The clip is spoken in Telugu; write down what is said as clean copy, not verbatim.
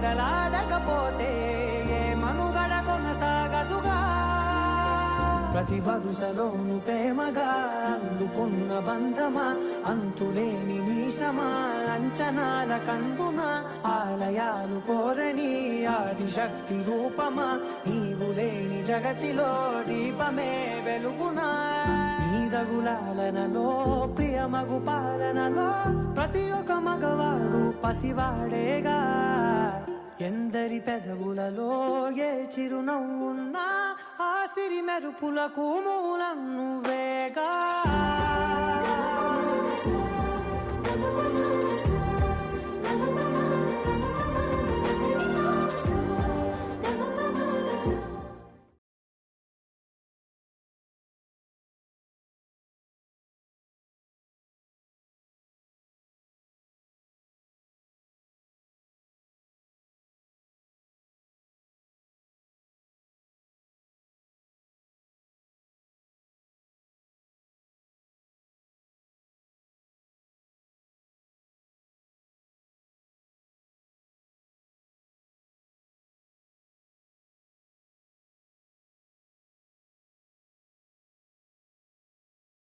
బదలాడకపోతే ఏ మనుగడ కొనసాగదుగా ప్రతి వరుసలోను ప్రేమగా అందుకున్న బంధమా అంతులేని నీశమా అంచనాల కందున ఆలయాలు కోరని ఆదిశక్తి రూపమా నీవు లేని జగతిలో దీపమే వెలుగునా నీదగులాలనలో ప్రియమగు పాలనలో ప్రతి ఒక్క మగవాడు పసివాడేగా ఎందరి పెదవులలో ఏ చిరునవ్వున్నా ఆ సిరి మెరుపులకు మూలం నువ్వేగా